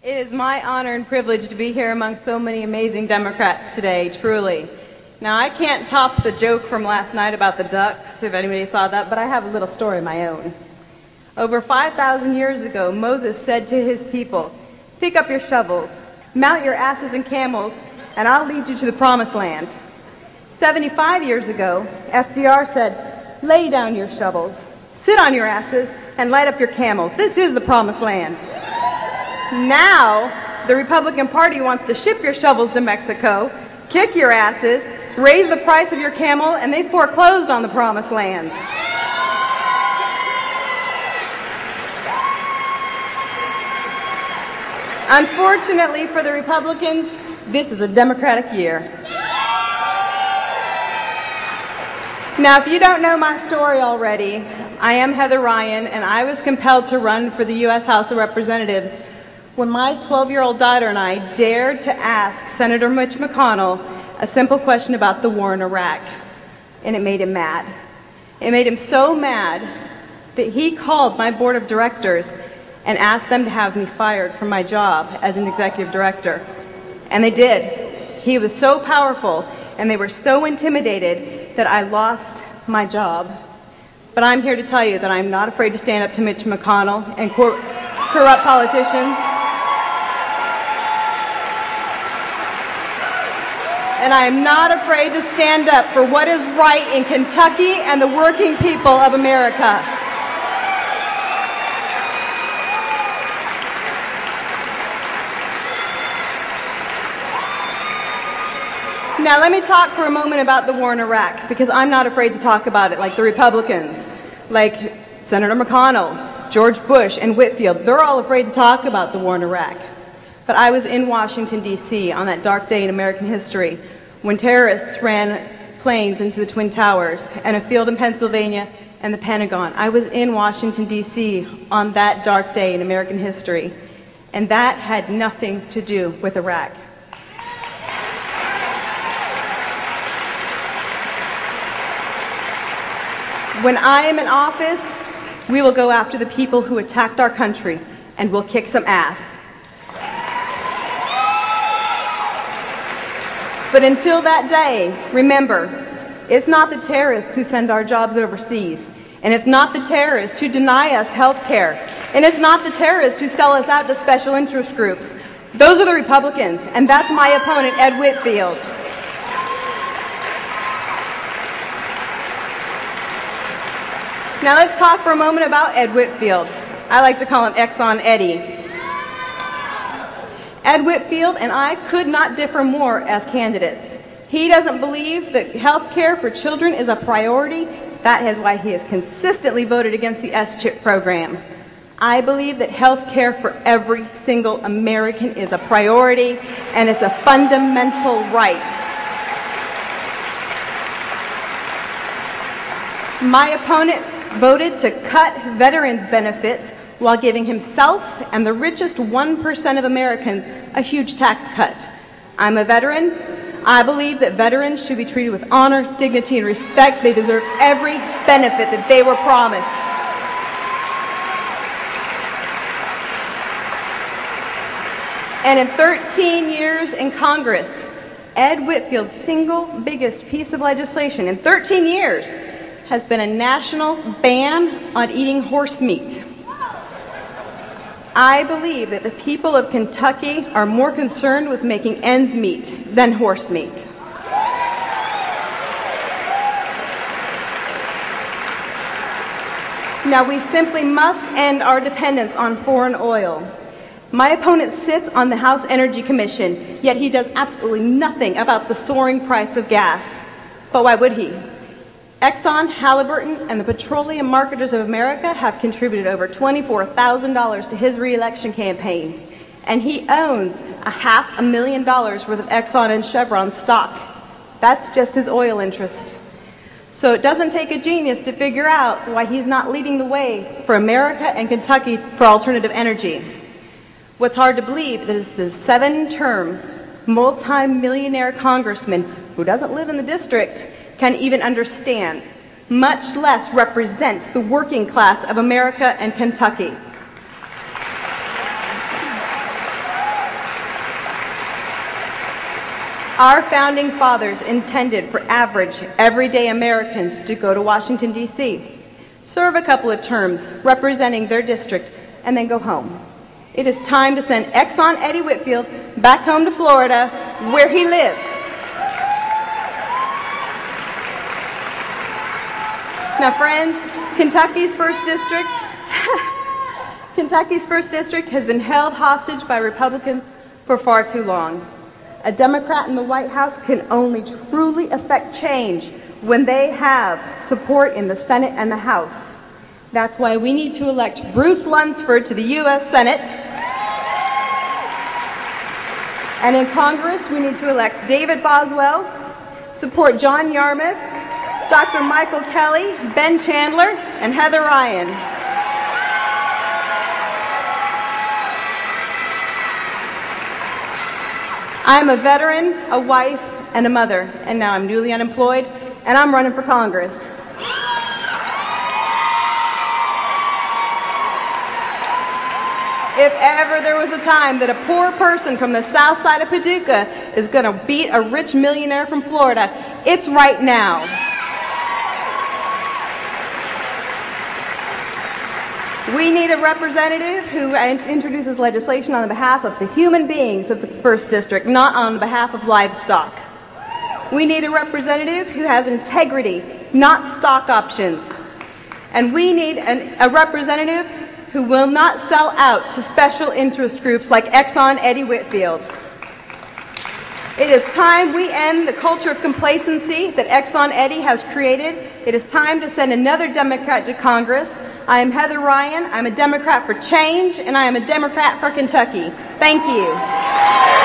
It is my honor and privilege to be here among so many amazing Democrats today, truly. Now, I can't top the joke from last night about the ducks, if anybody saw that, but I have a little story of my own. Over 5,000 years ago, Moses said to his people, "Pick up your shovels, mount your asses and camels, and I'll lead you to the promised land." 75 years ago, FDR said, "Lay down your shovels, sit on your asses, and light up your camels. This is the promised land." Now, the Republican Party wants to ship your shovels to Mexico, kick your asses, raise the price of your camel, and they foreclosed on the promised land. Unfortunately for the Republicans, this is a Democratic year. Now, if you don't know my story already, I am Heather Ryan, and I was compelled to run for the U.S. House of Representatives when my 12-year-old daughter and I dared to ask Senator Mitch McConnell a simple question about the war in Iraq, and it made him mad. It made him so mad that he called my board of directors and asked them to have me fired from my job as an executive director. And they did. He was so powerful, and they were so intimidated that I lost my job. But I'm here to tell you that I'm not afraid to stand up to Mitch McConnell and corrupt politicians. And I am not afraid to stand up for what is right in Kentucky and the working people of America. Now let me talk for a moment about the war in Iraq, because I'm not afraid to talk about it like the Republicans, like Senator McConnell, George Bush, and Whitfield. They're all afraid to talk about the war in Iraq. But I was in Washington, D.C. on that dark day in American history when terrorists ran planes into the Twin Towers and a field in Pennsylvania and the Pentagon. I was in Washington, D.C. on that dark day in American history, and that had nothing to do with Iraq. When I am in office, we will go after the people who attacked our country, and we'll kick some ass. But until that day, remember, it's not the terrorists who send our jobs overseas, and it's not the terrorists who deny us health care, and it's not the terrorists who sell us out to special interest groups. Those are the Republicans, and that's my opponent, Ed Whitfield. Now let's talk for a moment about Ed Whitfield. I like to call him Exxon Eddie. Ed Whitfield and I could not differ more as candidates. He doesn't believe that health care for children is a priority. That is why he has consistently voted against the S-CHIP program. I believe that health care for every single American is a priority, and it's a fundamental right. My opponent voted to cut veterans' benefits while giving himself and the richest 1% of Americans a huge tax cut. I'm a veteran. I believe that veterans should be treated with honor, dignity, and respect. They deserve every benefit that they were promised. And in 13 years in Congress, Ed Whitfield's single biggest piece of legislation in 13 years has been a national ban on eating horse meat. I believe that the people of Kentucky are more concerned with making ends meet than horse meat. Now, we simply must end our dependence on foreign oil. My opponent sits on the House Energy Commission, yet he does absolutely nothing about the soaring price of gas. But why would he? Exxon, Halliburton, and the Petroleum Marketers of America have contributed over $24,000 to his re-election campaign, and he owns $500,000 worth of Exxon and Chevron stock. That's just his oil interest. So it doesn't take a genius to figure out why he's not leading the way for America and Kentucky for alternative energy. What's hard to believe is the 7-term, multi-millionaire congressman who doesn't live in the district can even understand, much less represent the working class of America and Kentucky. Our founding fathers intended for average, everyday Americans to go to Washington, D.C., serve a couple of terms representing their district, and then go home. It is time to send Exxon Eddie Whitfield back home to Florida, where he lives. Now, friends, Kentucky's first district has been held hostage by Republicans for far too long. A Democrat in the White House can only truly affect change when they have support in the Senate and the House. That's why we need to elect Bruce Lunsford to the U.S. Senate. And in Congress, we need to elect David Boswell, support John Yarmouth, Dr. Michael Kelly, Ben Chandler, and Heather Ryan. I'm a veteran, a wife, and a mother, and now I'm newly unemployed, and I'm running for Congress. If ever there was a time that a poor person from the south side of Paducah is going to beat a rich millionaire from Florida, it's right now. We need a representative who introduces legislation on behalf of the human beings of the first district, not on behalf of livestock. We need a representative who has integrity, not stock options. And we need a representative who will not sell out to special interest groups like Exxon Eddie Whitfield. It is time we end the culture of complacency that Exxon Eddie has created. It is time to send another Democrat to Congress. I am Heather Ryan. I'm a Democrat for change, and I am a Democrat for Kentucky. Thank you.